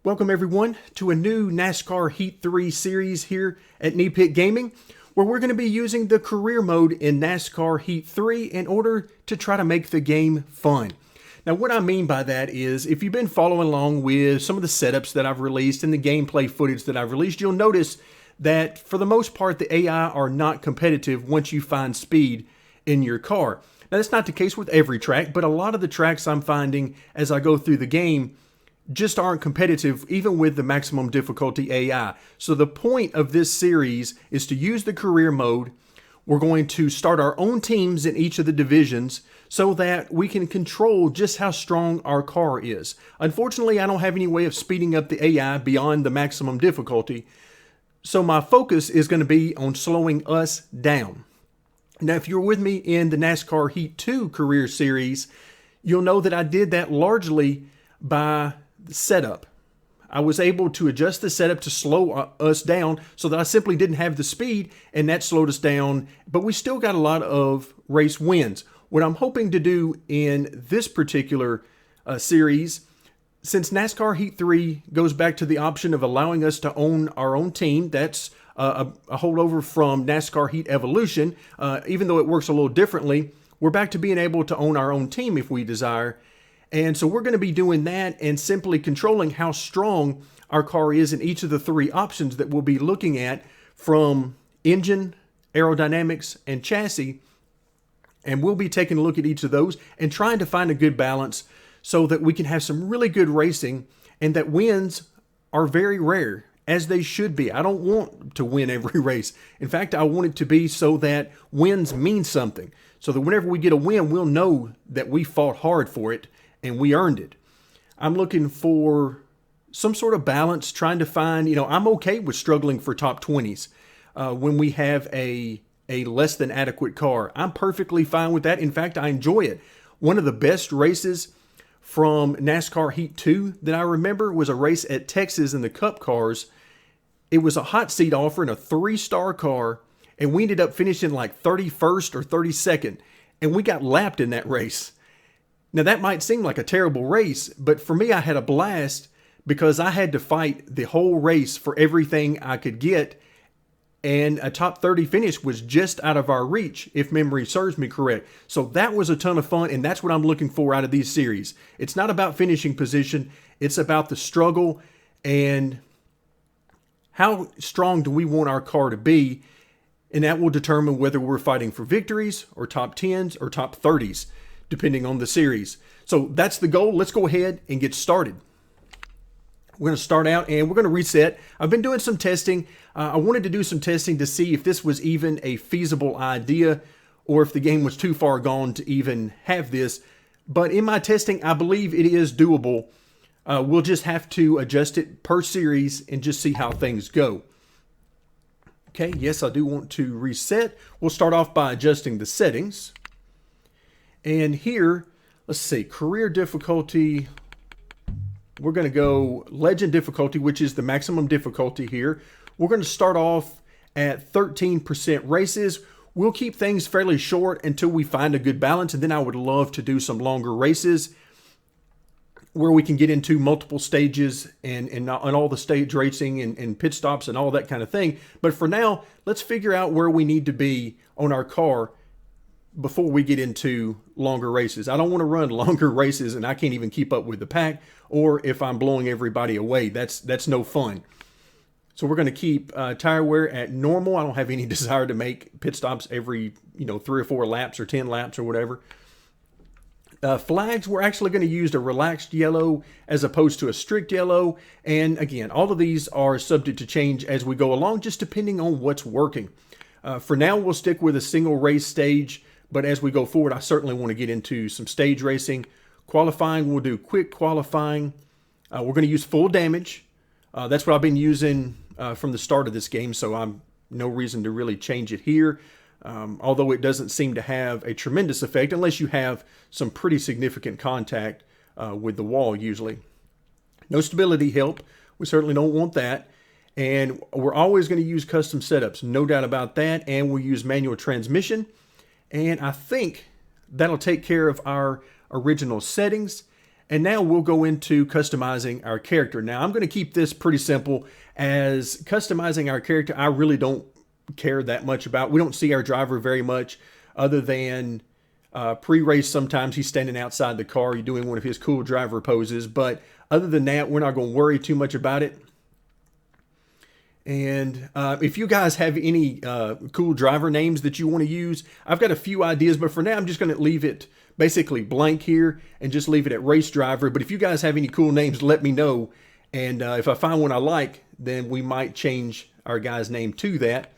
Welcome everyone to a new NASCAR Heat 3 series here at Knee Pit Gaming, where we're going to be using the career mode in NASCAR Heat 3 in order to try to make the game fun. Now what I mean by that is, if you've been following along with some of the setups that I've released and the gameplay footage that I've released, you'll notice that for the most part the AI are not competitive once you find speed in your car. Now that's not the case with every track, but a lot of the tracks I'm finding as I go through the game just aren't competitive even with the maximum difficulty AI. So the point of this series is to use the career mode. We're going to start our own teams in each of the divisions so that we can control just how strong our car is. Unfortunately, I don't have any way of speeding up the AI beyond the maximum difficulty, so my focus is going to be on slowing us down. Now, if you're with me in the NASCAR Heat 2 career series, you'll know that I did that largely by the setup. I was able to adjust the setup to slow us down so that I simply didn't have the speed, and that slowed us down, but we still got a lot of race wins. What I'm hoping to do in this particular series, since NASCAR Heat 3 goes back to the option of allowing us to own our own team, that's a holdover from NASCAR Heat Evolution. Even though it works a little differently, we're back to being able to own our own team if we desire. And so we're going to be doing that and simply controlling how strong our car is in each of the three options that we'll be looking at, from engine, aerodynamics, and chassis. And we'll be taking a look at each of those and trying to find a good balance so that we can have some really good racing, and that wins are very rare, as they should be. I don't want to win every race. In fact, I want it to be so that wins mean something, so that whenever we get a win, we'll know that we fought hard for it and we earned it. I'm looking for some sort of balance, trying to find, I'm okay with struggling for top 20s when we have a less than adequate car. I'm perfectly fine with that. In fact, I enjoy it. One of the best races from NASCAR Heat 2 that I remember was a race at Texas in the Cup cars. It was a hot seat offer in a 3-star car, and we ended up finishing like 31st or 32nd, and we got lapped in that race. Now that might seem like a terrible race, but for me I had a blast because I had to fight the whole race for everything I could get, and a top 30 finish was just out of our reach, if memory serves me correct. So that was a ton of fun, and that's what I'm looking for out of these series. It's not about finishing position, it's about the struggle and how strong do we want our car to be, and that will determine whether we're fighting for victories or top 10s or top 30s, depending on the series. So that's the goal. Let's go ahead and get started. We're going to start out and we're going to reset. I've been doing some testing. I wanted to do some testing to see if this was even a feasible idea or if the game was too far gone to even have this. But in my testing, I believe it is doable. We'll just have to adjust it per series and just see how things go. Okay, yes, I do want to reset. We'll start off by adjusting the settings. And here, let's see, career difficulty. We're going to go legend difficulty, which is the maximum difficulty here. We're going to start off at 13% races. We'll keep things fairly short until we find a good balance, and then I would love to do some longer races where we can get into multiple stages and all the stage racing and pit stops and all that kind of thing. But for now, let's figure out where we need to be on our car before we get into longer races. I don't want to run longer races and I can't even keep up with the pack, or if I'm blowing everybody away, that's no fun. So we're going to keep tire wear at normal. I don't have any desire to make pit stops every 3 or 4 laps or 10 laps or whatever. Flags, we're actually going to use a relaxed yellow as opposed to a strict yellow. And again, all of these are subject to change as we go along, just depending on what's working. For now, we'll stick with a single race stage, but as we go forward, I certainly want to get into some stage racing. Qualifying, we'll do quick qualifying. We're going to use full damage. That's what I've been using from the start of this game, so I'm no reason to really change it here. Although it doesn't seem to have a tremendous effect unless you have some pretty significant contact with the wall usually. No stability help. We certainly don't want that. And we're always going to use custom setups, no doubt about that. And we'll use manual transmission. And I think that'll take care of our original settings. And now we'll go into customizing our character. Now I'm going to keep this pretty simple, as customizing our character I really don't care that much about. We don't see our driver very much, other than pre-race. Sometimes he's standing outside the car, you're doing one of his cool driver poses, but other than that, we're not going to worry too much about it. And if you guys have any cool driver names that you want to use, I've got a few ideas, but for now I'm just going to leave it basically blank here and just leave it at race driver. But if you guys have any cool names, let me know, and if I find one I like, then we might change our guy's name to that.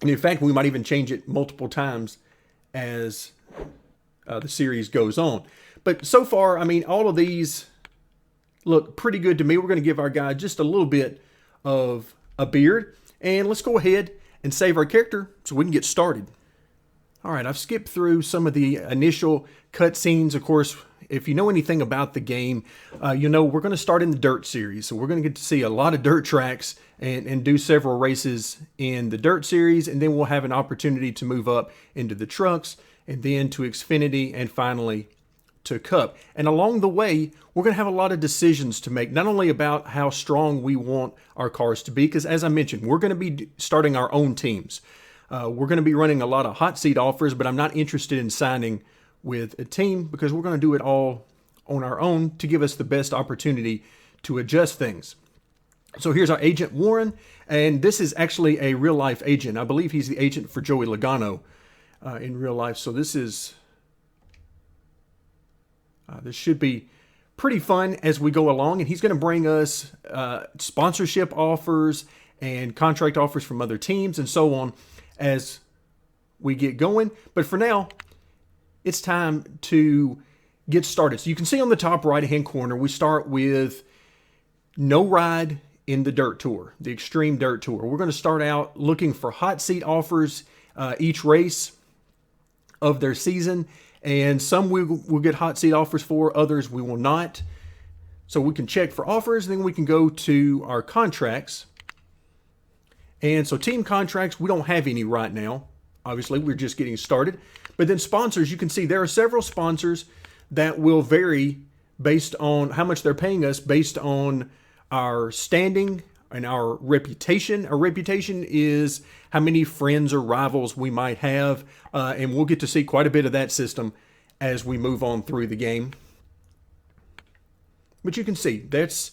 And in fact, we might even change it multiple times as the series goes on. But so far, I mean, all of these look pretty good to me. We're going to give our guy just a little bit of a beard, and let's go ahead and save our character so we can get started. All right, I've skipped through some of the initial cutscenes. Of course, if you know anything about the game, you know we're going to start in the dirt series. So we're going to get to see a lot of dirt tracks and do several races in the dirt series. And then we'll have an opportunity to move up into the trucks, and then to Xfinity, and finally to Cup. And along the way, we're going to have a lot of decisions to make, not only about how strong we want our cars to be, because as I mentioned, we're going to be starting our own teams. We're going to be running a lot of hot seat offers, but I'm not interested in signing with a team, because we're going to do it all on our own to give us the best opportunity to adjust things. So here's our agent Warren, and this is actually a real life agent. I believe he's the agent for Joey Logano in real life. So this should be pretty fun as we go along, and he's going to bring us sponsorship offers and contract offers from other teams and so on as we get going. But for now, it's time to get started. So you can see on the top right hand corner, we start with no ride in the Dirt Tour, the Xtreme Dirt Tour. We're going to start out looking for hot seat offers each race of their season, and some we will get hot seat offers for, others we will not. So we can check for offers, then we can go to our contracts. And so team contracts, we don't have any right now. Obviously, we're just getting started. But then sponsors, you can see there are several sponsors that will vary based on how much they're paying us, based on our standing and our reputation. Our reputation is how many friends or rivals we might have. And we'll get to see quite a bit of that system as we move on through the game. But you can see that's,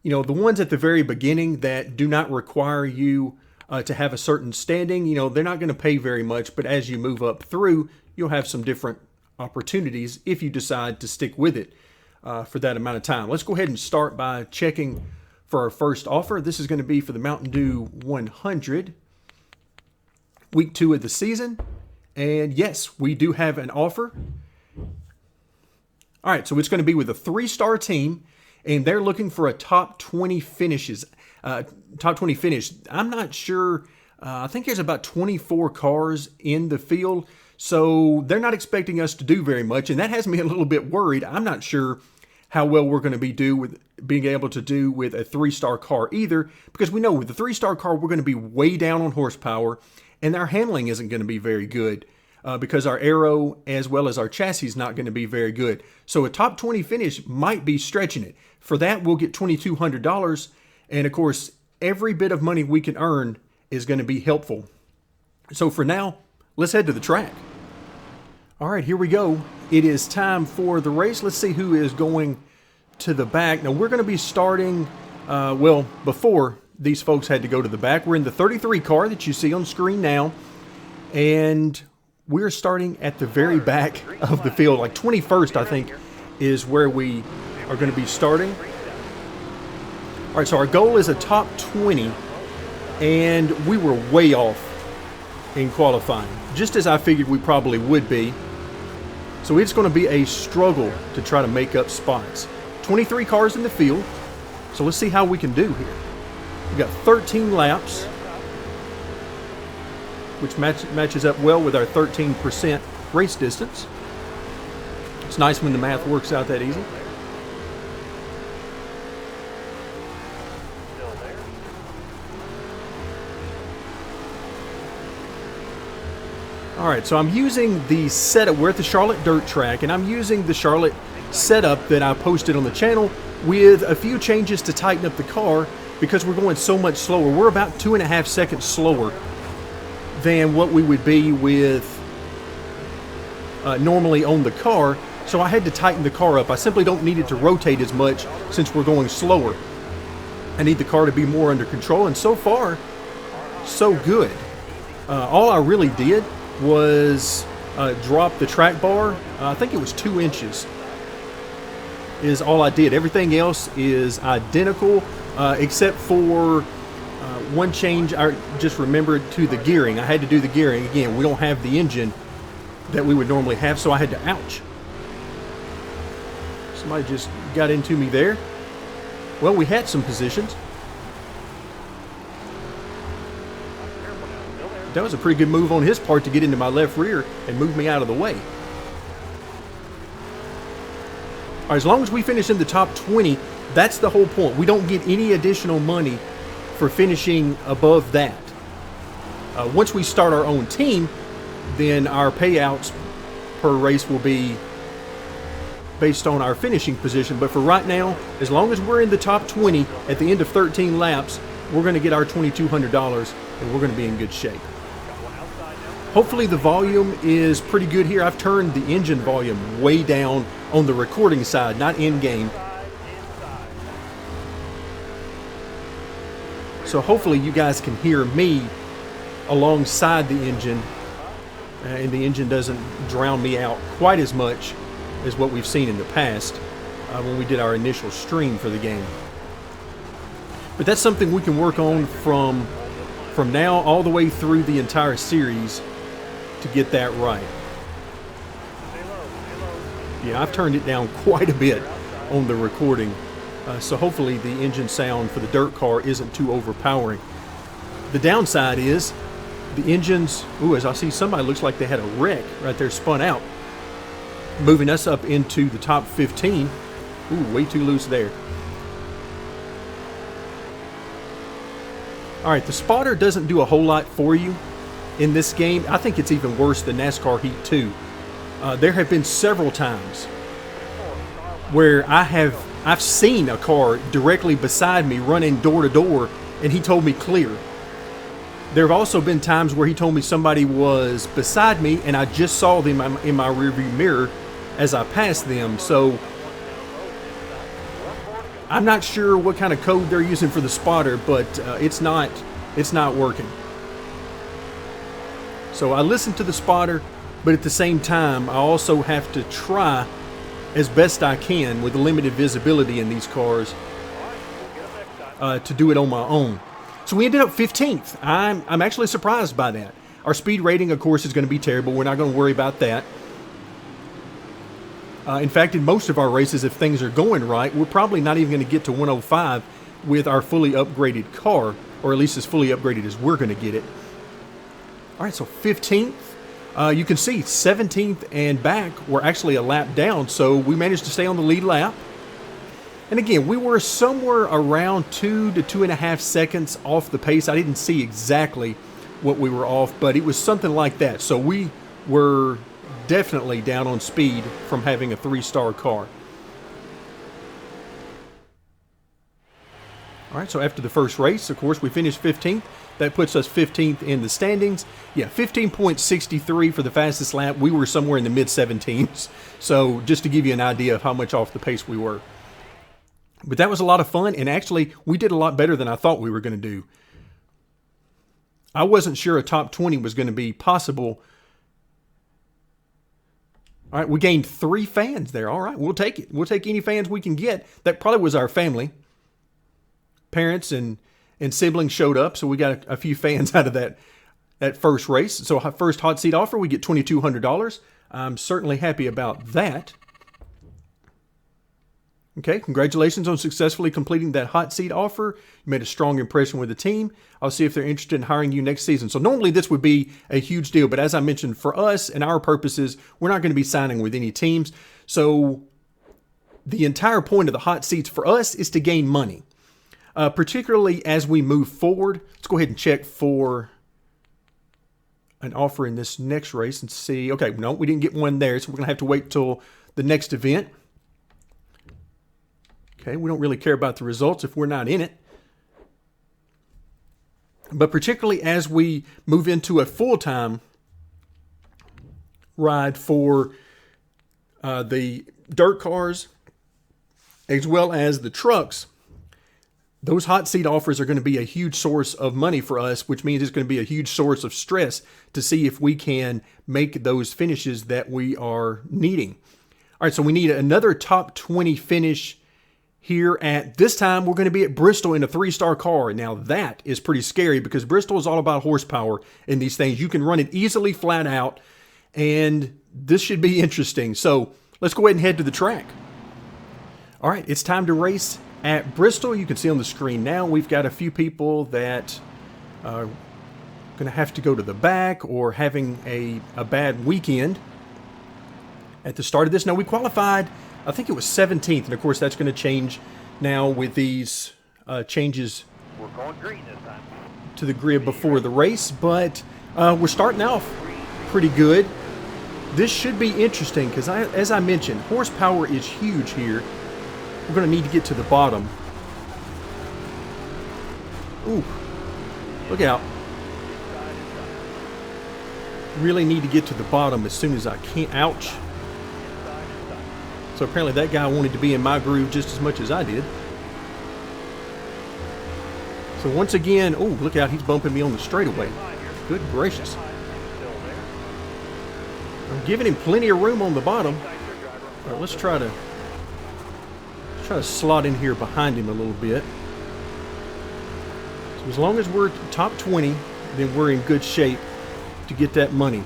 you know, the ones at the very beginning that do not require you to have a certain standing. You know, they're not going to pay very much, but as you move up through, you'll have some different opportunities if you decide to stick with it for that amount of time. Let's go ahead and start by checking for our first offer. This is going to be for the Mountain Dew 100, week 2 of the season. And yes, we do have an offer. All right, so it's going to be with a 3-star team, and they're looking for a top 20 finishes. Top 20 finish. I'm not sure. I think there's about 24 cars in the field, so they're not expecting us to do very much, and that has me a little bit worried. I'm not sure how well we're going to be being able to do with a 3-star car either, because we know with the 3-star car we're going to be way down on horsepower, and our handling isn't going to be very good. Because our aero as well as our chassis is not going to be very good. So a top 20 finish might be stretching it. For that, we'll get $2,200. And of course, every bit of money we can earn is going to be helpful. So for now, let's head to the track. All right, here we go. It is time for the race. Let's see who is going to the back. Now, we're going to be starting, well, before these folks had to go to the back. We're in the 33 car that you see on screen now. And we're starting at the very back of the field, like 21st, I think, is where we are going to be starting. All right, so our goal is a top 20, and we were way off in qualifying, just as I figured we probably would be. So it's going to be a struggle to try to make up spots. 23 cars in the field, so let's see how we can do here. We've got 13 laps, which matches up well with our 13% race distance. It's nice when the math works out that easy. All right, so I'm using the setup. We're at the Charlotte Dirt Track, and I'm using the Charlotte setup that I posted on the channel with a few changes to tighten up the car because we're going so much slower. We're about 2.5 seconds slower than what we would be with normally on the car. So I had to tighten the car up. I simply don't need it to rotate as much since we're going slower. I need the car to be more under control, and so far, so good. All I really did was drop the track bar. I think it was 2 inches is all I did. Everything else is identical except for one change I just remembered to the gearing. I had to do the gearing. Again, we don't have the engine that we would normally have, so I had to, ouch. Somebody just got into me there. Well, we had some positions. That was a pretty good move on his part to get into my left rear and move me out of the way. All right, as long as we finish in the top 20, that's the whole point. We don't get any additional money for finishing above that. Once we start our own team, then our payouts per race will be based on our finishing position. But for right now, as long as we're in the top 20 at the end of 13 laps, we're going to get our $2,200 and we're going to be in good shape. Hopefully the volume is pretty good here. I've turned the engine volume way down on the recording side, not in-game. So hopefully you guys can hear me alongside the engine, and the engine doesn't drown me out quite as much as what we've seen in the past when we did our initial stream for the game. But that's something we can work on from now all the way through the entire series to get that right. Yeah, I've turned it down quite a bit on the recording, so hopefully the engine sound for the dirt car isn't too overpowering. The downside is the engines, as I see somebody looks like they had a wreck right there, spun out, moving us up into the top 15. Way too loose there. All right, the spotter doesn't do a whole lot for you in this game. I think it's even worse than NASCAR Heat 2. There have been several times where I've seen a car directly beside me running door to door, and he told me clear. There have also been times where he told me somebody was beside me, and I just saw them in my rearview mirror as I passed them. So I'm not sure what kind of code they're using for the spotter, but it's not working. So I listen to the spotter, but at the same time, I also have to try as best I can with the limited visibility in these cars to do it on my own. So we ended up 15th. I'm actually surprised by that. Our speed rating, of course, is going to be terrible. We're not going to worry about that. In fact, in most of our races, if things are going right, we're probably not even going to get to 105 with our fully upgraded car, or at least as fully upgraded as we're going to get it. All right, so 15th. You can see 17th and back were actually a lap down, so we managed to stay on the lead lap. And again, we were somewhere around 2 to 2.5 seconds off the pace. I didn't see exactly what we were off, but it was something like that. So we were definitely down on speed from having a 3-star car. All right, so after the first race, of course, we finished 15th. That puts us 15th in the standings. Yeah, 15.63 for the fastest lap. We were somewhere in the mid-17s. So just to give you an idea of how much off the pace we were. But that was a lot of fun, and actually, we did a lot better than I thought we were going to do. I wasn't sure a top 20 was going to be possible. All right, we gained 3 fans there. All right, we'll take it. We'll take any fans we can get. That probably was our family. Parents and siblings showed up, so we got a few fans out of that first race. So first hot seat offer, we get $2,200. I'm certainly happy about that. Okay, congratulations on successfully completing that hot seat offer. You made a strong impression with the team. I'll see if they're interested in hiring you next season. So normally this would be a huge deal, but as I mentioned, for us and our purposes, we're not going to be signing with any teams. So the entire point of the hot seats for us is to gain money, particularly as we move forward. Let's go ahead and check for an offer in this next race and see. Okay, no, we didn't get one there, so we're going to have to wait till the next event. Okay, we don't really care about the results if we're not in it. But particularly as we move into a full-time ride for the dirt cars as well as the trucks, those hot seat offers are going to be a huge source of money for us, which means it's going to be a huge source of stress to see if we can make those finishes that we are needing. All right, so we need another top 20 finish here at, this time we're going to be at Bristol in a 3-star car. Now that is pretty scary because Bristol is all about horsepower in these things. You can run it easily flat out, and this should be interesting. So let's go ahead and head to the track. All right, it's time to race at Bristol. You can see on the screen now we've got a few people that are going to have to go to the back or having a bad weekend at the start of this. Now we qualified, I think it was 17th, and of course that's going to change now with these changes We're going green this time. to the grid before the race, but we're starting off pretty good. This should be interesting because, as I mentioned, horsepower is huge here. We're going to need to get to the bottom. Ooh, look out. Really need to get to the bottom as soon as I can. Ouch. So apparently that guy wanted to be in my groove just as much as I did. So once again, oh, look out, he's bumping me on the straightaway. Good gracious. I'm giving him plenty of room on the bottom. All right, let's try to slot in here behind him a little bit. So as long as we're top 20, then we're in good shape to get that money.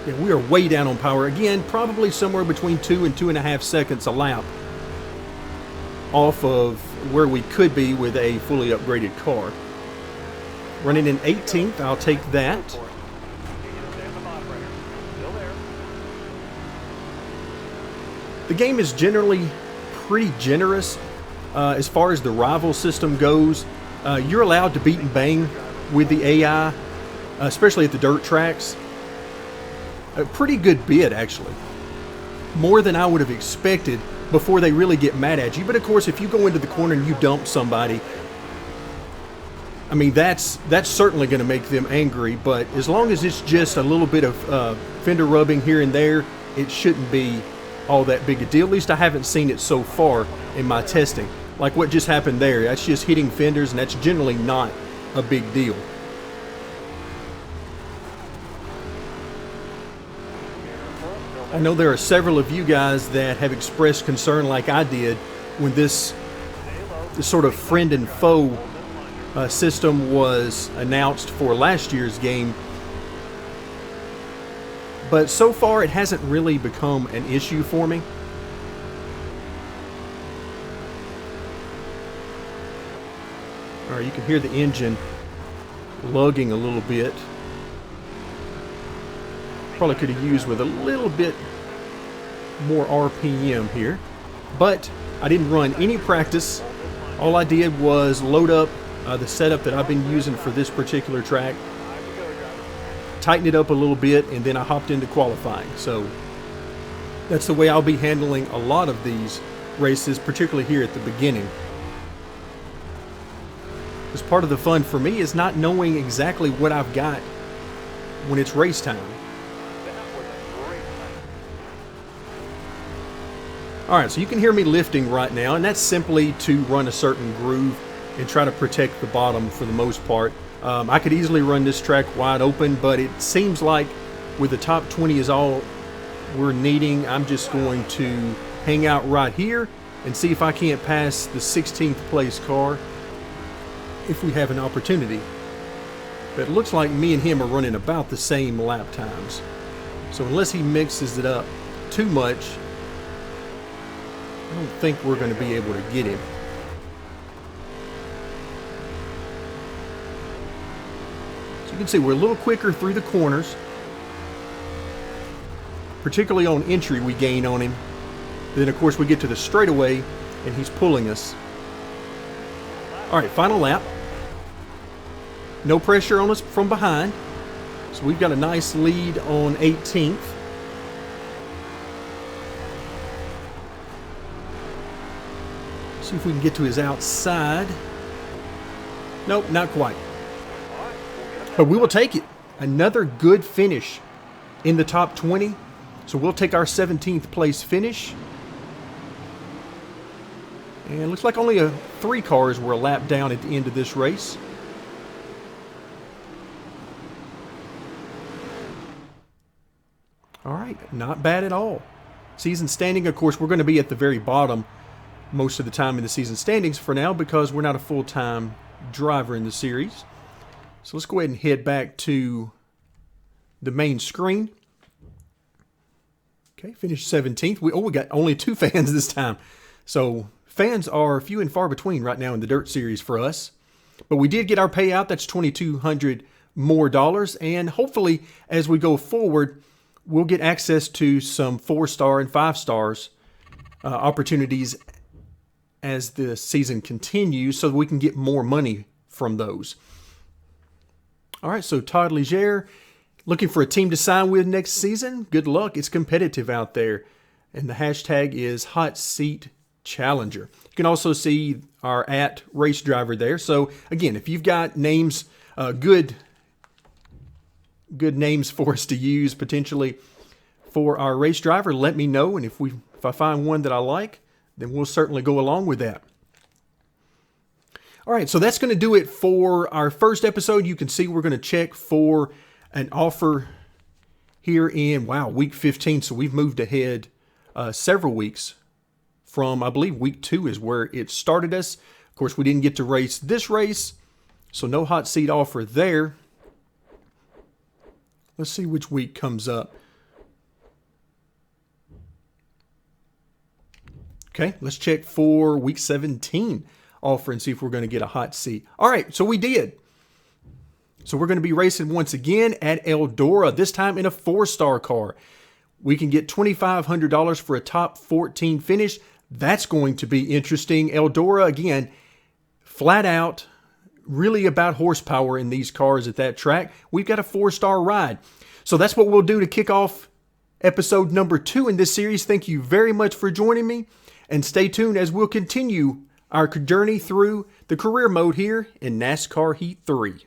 Yeah, we are way down on power. Again, probably somewhere between 2 and 2.5 seconds a lap off of where we could be with a fully upgraded car. Running in 18th, I'll take that. The game is generally pretty generous as far as the rival system goes. You're allowed to beat and bang with the AI, especially at the dirt tracks. A pretty good bit, actually. More than I would have expected before they really get mad at you. But of course, if you go into the corner and you dump somebody, I mean, that's certainly going to make them angry. But as long as it's just a little bit of fender rubbing here and there, it shouldn't be all that big a deal. At least I haven't seen it so far in my testing. Like what just happened there, that's just hitting fenders, and that's generally not a big deal. I know there are several of you guys that have expressed concern like I did when this sort of friend and foe system was announced for last year's game. But so far it hasn't really become an issue for me. All right, you can hear the engine lugging a little bit. Probably could have used with a little bit more RPM here, but I didn't run any practice. All I did was load up the setup that I've been using for this particular track, tighten it up a little bit, and then I hopped into qualifying. So that's the way I'll be handling a lot of these races, particularly here at the beginning. Because part of the fun for me is not knowing exactly what I've got when it's race time. Alright, so you can hear me lifting right now, and that's simply to run a certain groove and try to protect the bottom for the most part. I could easily run this track wide open, but it seems like with the top 20 is all we're needing, I'm just going to hang out right here and see if I can't pass the 16th place car if we have an opportunity. But it looks like me and him are running about the same lap times. So unless he mixes it up too much, I don't think we're going to be able to get him. So you can see we're a little quicker through the corners. Particularly on entry, we gain on him. Then, of course, we get to the straightaway, and he's pulling us. All right, final lap. No pressure on us from behind. So we've got a nice lead on 18th. See if we can get to his outside. Nope, not quite. But we will take it. Another good finish in the top 20. So we'll take our 17th place finish. And it looks like only 3 cars were a lap down at the end of this race. All right, not bad at all. Season standing, of course, we're going to be at the very bottom most of the time in the season standings for now because we're not a full-time driver in the series. So let's go ahead and head back to the main screen. Okay, finished 17th. We got only 2 fans this time. So fans are few and far between right now in the Dirt Series for us. But we did get our payout. That's $2,200 more dollars. And hopefully, as we go forward, we'll get access to some 4-star and 5-stars opportunities as the season continues so that we can get more money from those. All right, so Todd Leger, looking for a team to sign with next season? Good luck. It's competitive out there. And the hashtag is Hot Seat Challenger. You can also see our @race driver there. So again, if you've got names, good names for us to use potentially for our race driver, let me know. And if I find one that I like, then we'll certainly go along with that. All right, so that's going to do it for our first episode. You can see we're going to check for an offer here in, week 15. So we've moved ahead several weeks from, I believe, week 2 is where it started us. Of course, we didn't get to race this race, so no hot seat offer there. Let's see which week comes up. Okay, let's check for week 17 offer and see if we're going to get a hot seat. All right, so we did. So we're going to be racing once again at Eldora, this time in a 4-star car. We can get $2,500 for a top 14 finish. That's going to be interesting. Eldora, again, flat out, really about horsepower in these cars at that track. We've got a 4-star ride. So that's what we'll do to kick off episode number 2 in this series. Thank you very much for joining me. And stay tuned as we'll continue our journey through the career mode here in NASCAR Heat 3.